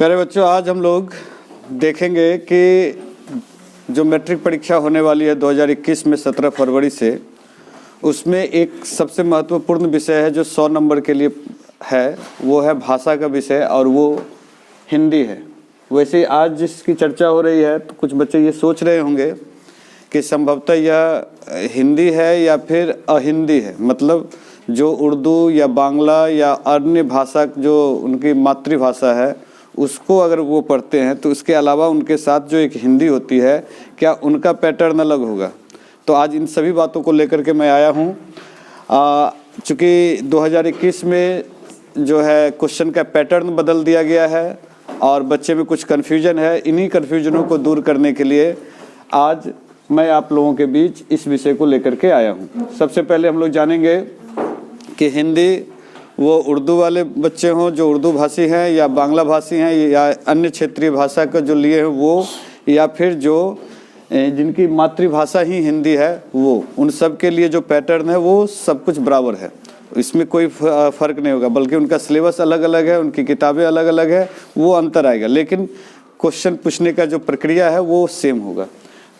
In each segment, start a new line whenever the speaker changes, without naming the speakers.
प्यारे बच्चों, आज हम लोग देखेंगे कि जो मैट्रिक परीक्षा होने वाली है 2021 में 17 फरवरी से, उसमें एक सबसे महत्वपूर्ण विषय है जो 100 नंबर के लिए है, वो है भाषा का विषय और वो हिंदी है। वैसे आज जिसकी चर्चा हो रही है तो कुछ बच्चे ये सोच रहे होंगे कि संभवतः यह हिंदी है या फिर अहिंदी है, मतलब जो उर्दू या बांग्ला या अन्य भाषा जो उनकी मातृभाषा है उसको अगर वो पढ़ते हैं तो उसके अलावा उनके साथ जो एक हिंदी होती है, क्या उनका पैटर्न अलग होगा। तो आज इन सभी बातों को लेकर के मैं आया हूँ। चूँकि 2021 में जो है क्वेश्चन का पैटर्न बदल दिया गया है और बच्चे में कुछ कन्फ्यूजन है, इन्हीं कन्फ्यूजनों को दूर करने के लिए आज मैं आप लोगों के बीच इस विषय को लेकर के आया हूँ। सबसे पहले हम लोग जानेंगे कि हिंदी वो उर्दू वाले बच्चे हों जो उर्दू भाषी हैं, या बांग्ला भाषी हैं, या अन्य क्षेत्रीय भाषा का जो लिए हैं वो, या फिर जो जिनकी मातृभाषा ही हिंदी है वो, उन सब के लिए जो पैटर्न है वो सब कुछ बराबर है। इसमें कोई फ़र्क नहीं होगा, बल्कि उनका सिलेबस अलग अलग है, उनकी किताबें अलग अलग है, वो अंतर आएगा, लेकिन क्वेश्चन पूछने का जो प्रक्रिया है वो सेम होगा।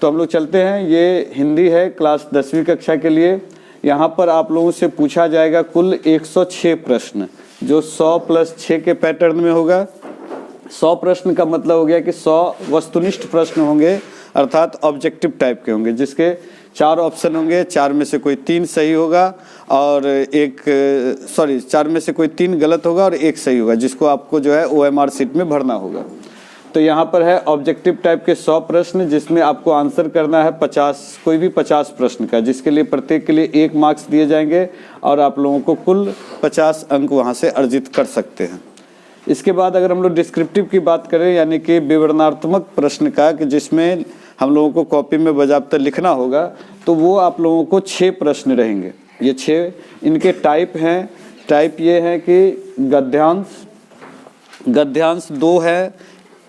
तो हम लोग चलते हैं। ये हिंदी है क्लास 10वीं कक्षा के लिए। यहाँ पर आप लोगों से पूछा जाएगा कुल 106 प्रश्न, जो 100 + 6 के पैटर्न में होगा। 100 प्रश्न का मतलब हो गया कि 100 वस्तुनिष्ठ प्रश्न होंगे, अर्थात ऑब्जेक्टिव टाइप के होंगे, जिसके 4 ऑप्शन होंगे, 4 में से कोई 3 सही होगा और 4 में से कोई 3 गलत होगा और 1 सही होगा, जिसको आपको जो है OMR शीट में भरना होगा। तो यहाँ पर है ऑब्जेक्टिव टाइप के 100 प्रश्न, जिसमें आपको आंसर करना है 50, कोई भी 50 प्रश्न का, जिसके लिए प्रत्येक के लिए 1 मार्क्स दिए जाएंगे और आप लोगों को कुल 50 अंक वहाँ से अर्जित कर सकते हैं। इसके बाद अगर हम लोग डिस्क्रिप्टिव की बात करें, यानी कि विवरणात्मक प्रश्न का, कि जिसमें हम लोगों को कॉपी में बाकायदा लिखना होगा, तो वो आप लोगों को 6 प्रश्न रहेंगे। ये 6 इनके टाइप हैं। टाइप ये है कि गद्यांश 2 है।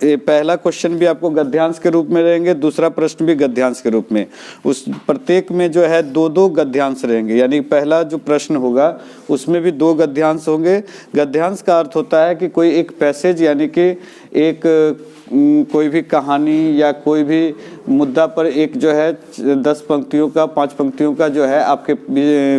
पहला क्वेश्चन भी आपको गद्यांश के रूप में रहेंगे, दूसरा प्रश्न भी गद्यांश के रूप में। उस प्रत्येक में जो है 2-2 गद्यांश रहेंगे, यानी पहला जो प्रश्न होगा उसमें भी 2 गद्यांश होंगे। गद्यांश का अर्थ होता है कि कोई एक पैसेज, यानी कि एक कोई भी कहानी या कोई भी मुद्दा पर एक जो है 10 पंक्तियों का, 5 पंक्तियों का जो है आपके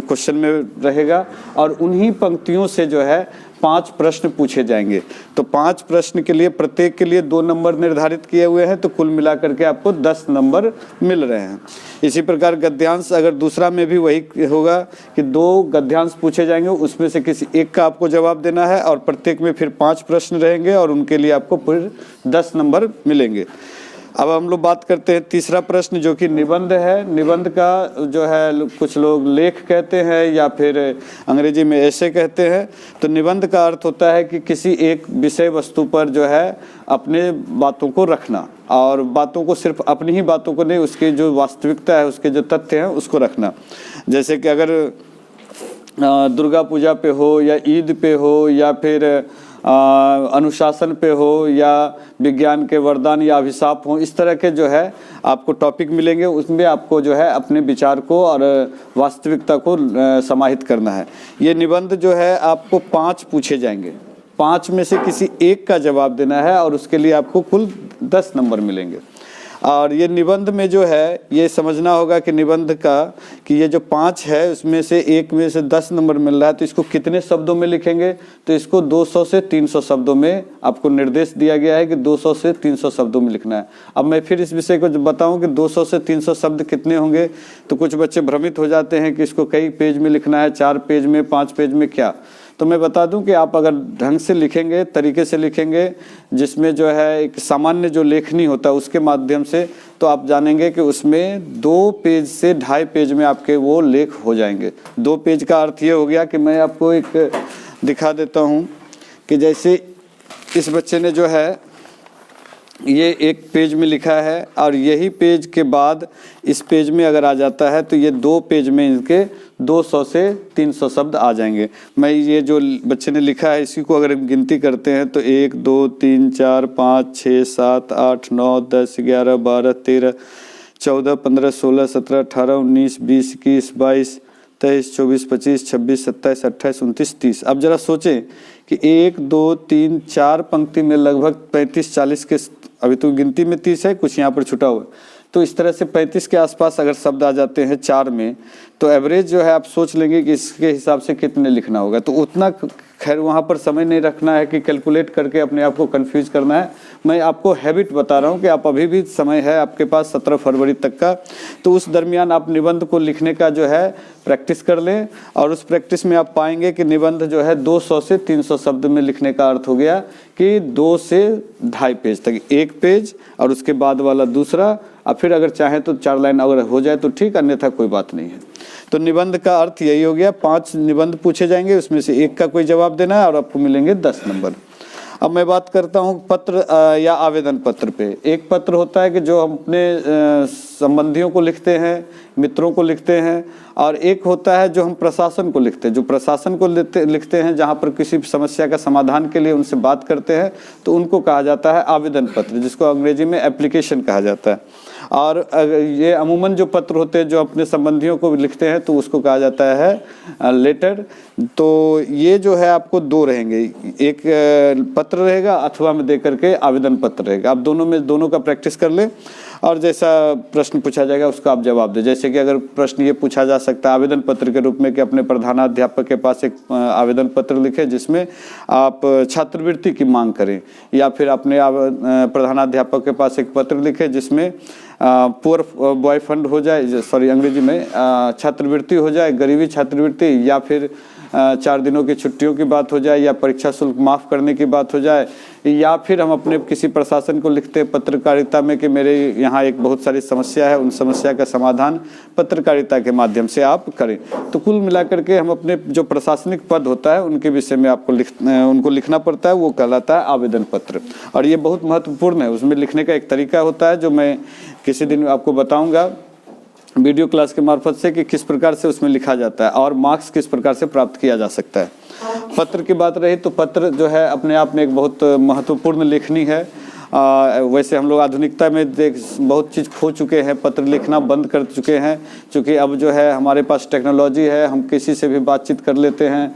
क्वेश्चन में रहेगा और उन्हीं पंक्तियों से जो है 5 प्रश्न पूछे जाएंगे। तो 5 प्रश्न के लिए प्रत्येक के लिए 2 नंबर निर्धारित किए हुए हैं, तो कुल मिलाकर के आपको 10 नंबर मिल रहे हैं। इसी प्रकार गद्यांश अगर दूसरा में भी वही होगा कि 2 गद्यांश पूछे जाएंगे, उसमें से किसी एक का आपको जवाब देना है और प्रत्येक में फिर 5 प्रश्न रहेंगे और उनके लिए आपको फिर 10 नंबर मिलेंगे। अब हम लोग बात करते हैं तीसरा प्रश्न, जो कि निबंध है। निबंध का जो है कुछ लोग लेख कहते हैं या फिर अंग्रेजी में ऐसे कहते हैं। तो निबंध का अर्थ होता है कि किसी एक विषय वस्तु पर जो है अपने बातों को रखना, और बातों को सिर्फ अपनी ही बातों को नहीं, उसकी जो वास्तविकता है, उसके जो तथ्य हैं उसको रखना। जैसे कि अगर दुर्गा पूजा पे हो या ईद पे हो या फिर अनुशासन पे हो या विज्ञान के वरदान या अभिशाप हो, इस तरह के जो है आपको टॉपिक मिलेंगे। उसमें आपको जो है अपने विचार को और वास्तविकता को समाहित करना है। ये निबंध जो है आपको 5 पूछे जाएंगे, 5 में से किसी एक का जवाब देना है और उसके लिए आपको कुल 10 नंबर मिलेंगे। और ये निबंध में जो है ये समझना होगा कि निबंध का कि ये जो 5 है उसमें से एक में से 10 नंबर मिल रहा है, तो इसको कितने शब्दों में लिखेंगे। तो इसको 200 से 300 शब्दों में आपको निर्देश दिया गया है कि 200 से 300 शब्दों में लिखना है। अब मैं फिर इस विषय को बताऊं कि 200 से 300 शब्द कितने होंगे, तो कुछ बच्चे भ्रमित हो जाते हैं कि इसको कई पेज में लिखना है, 4 पेज में, 5 पेज में, क्या। तो मैं बता दूं कि आप अगर ढंग से लिखेंगे, तरीके से लिखेंगे, जिसमें जो है एक सामान्य जो लेखनी होता है उसके माध्यम से, तो आप जानेंगे कि उसमें 2 पेज से 2.5 पेज में आपके वो लेख हो जाएंगे। 2 पेज का अर्थ ये हो गया कि मैं आपको एक दिखा देता हूँ कि जैसे इस बच्चे ने जो है ये 1 पेज में लिखा है और यही पेज के बाद इस पेज में अगर आ जाता है तो ये 2 पेज में इनके 200 से 300 शब्द आ जाएंगे। मैं ये जो बच्चे ने लिखा है इसी को अगर गिनती करते हैं तो 1 2 3 4 5 6 7 8 9 10 11 12 13 14 15 16 17 18 19 20 21 22 23 24 25 26 27 28 29 30। अब जरा सोचें कि 1 2 3 4 पंक्ति में लगभग 35-40 के, अभी तो गिनती में 30 है, कुछ यहाँ पर छुटा हुआ, तो इस तरह से 35 के आसपास अगर शब्द आ जाते हैं 4 में, तो एवरेज जो है आप सोच लेंगे कि इसके हिसाब से कितने लिखना होगा। तो उतना खैर वहाँ पर समय नहीं रखना है कि कैलकुलेट करके अपने आप को कंफ्यूज करना है। मैं आपको हैबिट बता रहा हूँ कि आप अभी भी समय है आपके पास 17 फरवरी तक का, तो उस दरमियान आप निबंध को लिखने का जो है प्रैक्टिस कर लें। और उस प्रैक्टिस में आप पाएंगे कि निबंध जो है 200 से 300 शब्द में लिखने का अर्थ हो गया कि 2 से 2.5 पेज तक, एक पेज और उसके बाद वाला दूसरा, और फिर अगर चाहें तो 4 लाइन अगर हो जाए तो ठीक, अन्यथा कोई बात नहीं है। तो निबंध का अर्थ यही हो गया। 5 निबंध पूछे जाएंगे, उसमें से एक का कोई जवाब देना है और आपको मिलेंगे 10 नंबर। अब मैं बात करता हूँ पत्र या आवेदन पत्र पे। एक पत्र होता है कि जो हम अपने संबंधियों को लिखते हैं, मित्रों को लिखते हैं, और एक होता है जो हम प्रशासन को लिखते हैं। जो प्रशासन को लिखते हैं, जहाँ पर किसी समस्या का समाधान के लिए उनसे बात करते हैं, तो उनको कहा जाता है आवेदन पत्र, जिसको अंग्रेजी में एप्लीकेशन कहा जाता है। और ये अमूमन जो पत्र होते हैं जो अपने संबंधियों को लिखते हैं, तो उसको कहा जाता है लेटर। तो ये जो है आपको 2 रहेंगे, एक पत्र रहेगा अथवा में दे करके आवेदन पत्र रहेगा। आप दोनों का प्रैक्टिस कर ले और जैसा प्रश्न पूछा जाएगा उसका आप जवाब दें। जैसे कि अगर प्रश्न ये पूछा जा सकता है आवेदन पत्र के रूप में कि अपने प्रधानाध्यापक के पास एक आवेदन पत्र लिखें जिसमें आप छात्रवृत्ति की मांग करें, या फिर अपने प्रधानाध्यापक के पास एक पत्र लिखें जिसमें पुअर बॉय फंड हो जाए, सॉरी अंग्रेजी में छात्रवृत्ति हो जाए, गरीबी छात्रवृत्ति, या फिर 4 दिनों की छुट्टियों की बात हो जाए, या परीक्षा शुल्क माफ़ करने की बात हो जाए, या फिर हम अपने किसी प्रशासन को लिखते हैं पत्रकारिता में कि मेरे यहाँ एक बहुत सारी समस्या है, उन समस्या का समाधान पत्रकारिता के माध्यम से आप करें। तो कुल मिलाकर के हम अपने जो प्रशासनिक पद होता है उनके विषय में आपको उनको लिखना पड़ता है, वो कहलाता है आवेदन पत्र। और ये बहुत महत्वपूर्ण है। उसमें लिखने का एक तरीका होता है जो मैं किसी दिन आपको बताऊँगा वीडियो क्लास के मार्फत से कि किस प्रकार से उसमें लिखा जाता है और मार्क्स किस प्रकार से प्राप्त किया जा सकता है। पत्र की बात रही तो पत्र जो है अपने आप में एक बहुत महत्वपूर्ण लेखनी है। वैसे हम लोग आधुनिकता में बहुत चीज़ खो चुके हैं, पत्र लिखना बंद कर चुके हैं, क्योंकि अब जो है हमारे पास टेक्नोलॉजी है, हम किसी से भी बातचीत कर लेते हैं,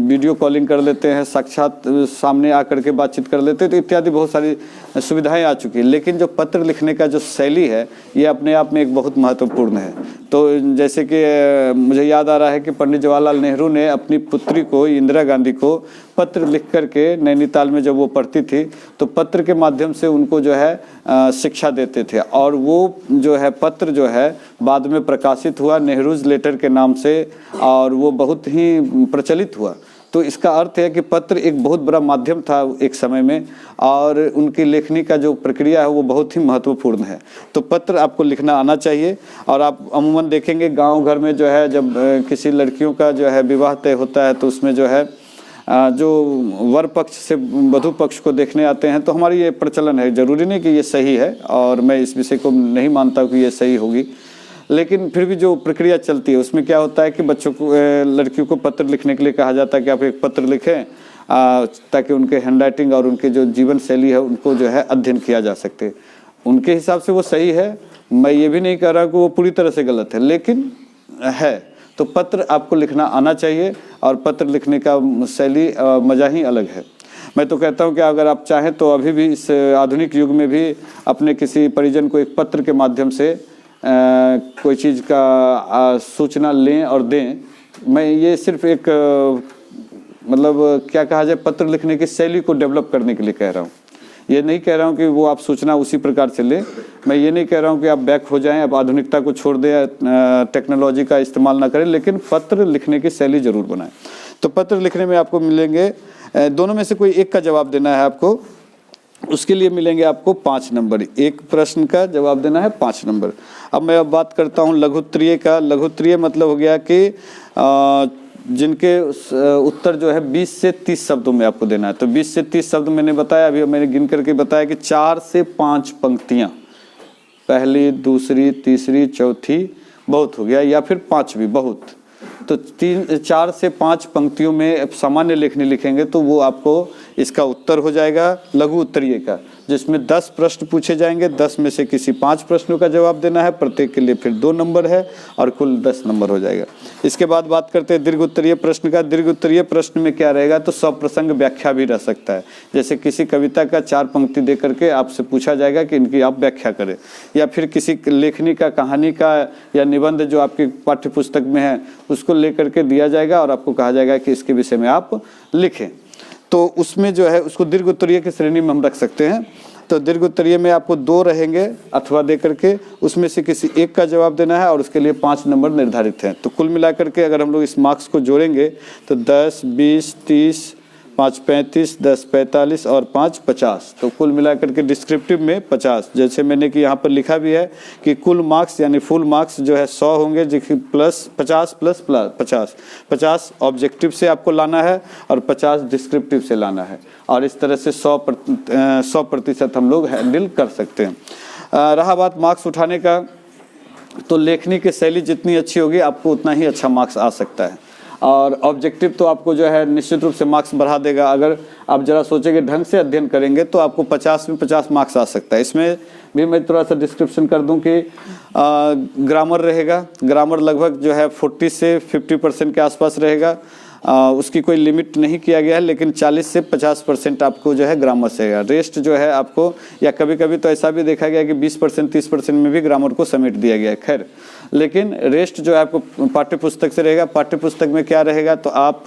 वीडियो कॉलिंग कर लेते हैं, साक्षात सामने आकर के बातचीत कर लेते हैं, तो इत्यादि बहुत सारी सुविधाएं आ चुकी हैं। लेकिन जो पत्र लिखने का जो शैली है ये अपने आप में एक बहुत महत्वपूर्ण है। तो जैसे कि मुझे याद आ रहा है कि पंडित जवाहरलाल नेहरू ने अपनी पुत्री को, इंदिरा गांधी को, पत्र लिख करके नैनीताल में जब वो पढ़ती थी तो पत्र के माध्यम से उनको जो है शिक्षा देते थे। और वो जो है पत्र जो है बाद में प्रकाशित हुआ नेहरूज लेटर के नाम से, और वो बहुत ही प्रचलित हुआ। तो इसका अर्थ है कि पत्र एक बहुत बड़ा माध्यम था एक समय में, और उनकी लेखनी का जो प्रक्रिया है वो बहुत ही महत्वपूर्ण है। तो पत्र आपको लिखना आना चाहिए। और आप अमूमन देखेंगे गांव घर में जो है जब किसी लड़कियों का जो है विवाह तय होता है तो उसमें जो है जो वर पक्ष से वधु पक्ष को देखने आते हैं, तो हमारी ये प्रचलन है। जरूरी नहीं कि ये सही है और मैं इस विषय को नहीं मानता कि ये सही होगी, लेकिन फिर भी जो प्रक्रिया चलती है उसमें क्या होता है कि बच्चों को, लड़कियों को पत्र लिखने के लिए कहा जाता है कि आप एक पत्र लिखें ताकि उनके हैंडराइटिंग और उनके जो जीवन शैली है उनको जो है अध्ययन किया जा सकते। उनके हिसाब से वो सही है, मैं ये भी नहीं कह रहा कि वो पूरी तरह से गलत है, लेकिन है। तो पत्र आपको लिखना आना चाहिए, और पत्र लिखने का शैली मज़ा ही अलग है। मैं तो कहता हूं कि अगर आप चाहें तो अभी भी इस आधुनिक युग में भी अपने किसी परिजन को एक पत्र के माध्यम से कोई चीज़ का सूचना लें और दें। मैं ये सिर्फ एक मतलब क्या कहा जाए, पत्र लिखने की शैली को डेवलप करने के लिए कह रहा हूँ। ये नहीं कह रहा हूँ कि वो आप सूचना उसी प्रकार से लें। मैं ये नहीं कह रहा हूँ कि आप बैक हो जाएं, आप आधुनिकता को छोड़ दें, टेक्नोलॉजी का इस्तेमाल ना करें, लेकिन पत्र लिखने की शैली जरूर बनाएं। तो पत्र लिखने में आपको मिलेंगे, दोनों में से कोई एक का जवाब देना है आपको, उसके लिए मिलेंगे आपको 5 नंबर। एक प्रश्न का जवाब देना है 5 नंबर। अब मैं बात करता हूँ लघुत्तरीय का। लघुत्तरीय मतलब हो गया कि जिनके उत्तर जो है 20 से 30 शब्दों में आपको देना है। तो 20 से 30 शब्द मैंने बताया, अभी मैंने गिन करके बताया कि 4 से 5 पंक्तियाँ, पहली, दूसरी, तीसरी, चौथी बहुत हो गया, या फिर 5वीं बहुत। तो 4 से 5 पंक्तियों में सामान्य लेखनी लिखेंगे तो वो आपको इसका उत्तर हो जाएगा लघु उत्तरीय का, जिसमें 10 प्रश्न पूछे जाएंगे। 10 में से किसी 5 प्रश्नों का जवाब देना है, प्रत्येक के लिए फिर 2 नंबर है और कुल 10 नंबर हो जाएगा। इसके बाद बात करते हैं दीर्घ उत्तरीय प्रश्न का। दीर्घ उत्तरीय प्रश्न में क्या रहेगा, तो सप्रसंग व्याख्या भी रह सकता है। जैसे किसी कविता का 4 पंक्ति दे करके आपसे पूछा जाएगा कि इनकी आप व्याख्या करें, या फिर किसी लेखनी का, कहानी का या निबंध जो आपके पाठ्य पुस्तक में है उसको लेकर के दिया जाएगा और आपको कहा जाएगा कि इसके विषय में आप लिखें। तो उसमें जो है उसको दीर्घ उत्तरीय की श्रेणी में हम रख सकते हैं। तो दीर्घ उत्तरीय में आपको 2 रहेंगे अथवा दे करके उसमें से किसी एक का जवाब देना है और उसके लिए 5 नंबर निर्धारित हैं। तो कुल मिलाकर के अगर हम लोग इस मार्क्स को जोड़ेंगे तो 10, 20, 30, 5 35, 10 45 और 5 50, तो कुल मिलाकर के डिस्क्रिप्टिव में 50। जैसे मैंने कि यहाँ पर लिखा भी है कि कुल मार्क्स यानी फुल मार्क्स जो है 100 होंगे, जो कि प्लस 50 ऑब्जेक्टिव से आपको लाना है और 50 डिस्क्रिप्टिव से लाना है, और इस तरह से 100% हम लोग हैंडल कर सकते हैं। रहा बात मार्क्स उठाने का, तो लेखनी की शैली जितनी अच्छी होगी आपको उतना ही अच्छा मार्क्स आ सकता है, और ऑब्जेक्टिव तो आपको जो है निश्चित रूप से मार्क्स बढ़ा देगा। अगर आप जरा सोचेंगे, ढंग से अध्ययन करेंगे तो आपको 50 में 50 मार्क्स आ सकता है। इसमें भी मैं थोड़ा सा डिस्क्रिप्शन कर दूं कि ग्रामर रहेगा। ग्रामर लगभग जो है 40 से 50% के आसपास रहेगा। उसकी कोई लिमिट नहीं किया गया है, लेकिन 40 से 50% आपको जो है ग्रामर से है। रेस्ट जो है आपको, या कभी कभी तो ऐसा भी देखा गया कि 20% 30% में भी ग्रामर को समेट दिया गया है। खैर, लेकिन रेस्ट जो है आपको पाठ्य पुस्तक से रहेगा। पाठ्य पुस्तक में क्या रहेगा, तो आप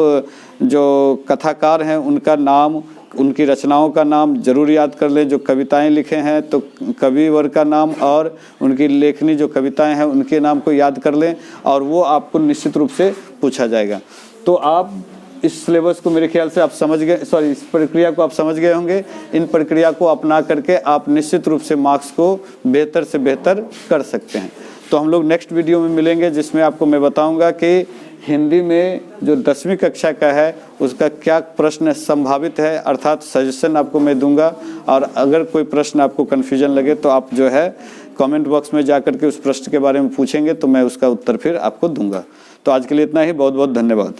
जो कथाकार हैं उनका नाम, उनकी रचनाओं का नाम जरूर याद कर लें। जो कविताएं लिखे हैं तो कविवर का नाम और उनकी लेखनी जो कविताएं हैं उनके नाम को याद कर लें, और वो आपको निश्चित रूप से पूछा जाएगा। तो आप इस सिलेबस को मेरे ख्याल से आप समझ गए, इस प्रक्रिया को आप समझ गए होंगे। इन प्रक्रिया को अपना करके आप निश्चित रूप से मार्क्स को बेहतर से बेहतर कर सकते हैं। तो हम लोग नेक्स्ट वीडियो में मिलेंगे, जिसमें आपको मैं बताऊंगा कि हिंदी में जो 10वीं कक्षा का है उसका क्या प्रश्न संभावित है, अर्थात सजेशन आपको मैं दूंगा। और अगर कोई प्रश्न आपको कन्फ्यूजन लगे तो आप जो है कमेंट बॉक्स में जाकर के उस प्रश्न के बारे में पूछेंगे, तो मैं उसका उत्तर फिर आपको दूंगा। तो आज के लिए इतना ही। बहुत बहुत धन्यवाद।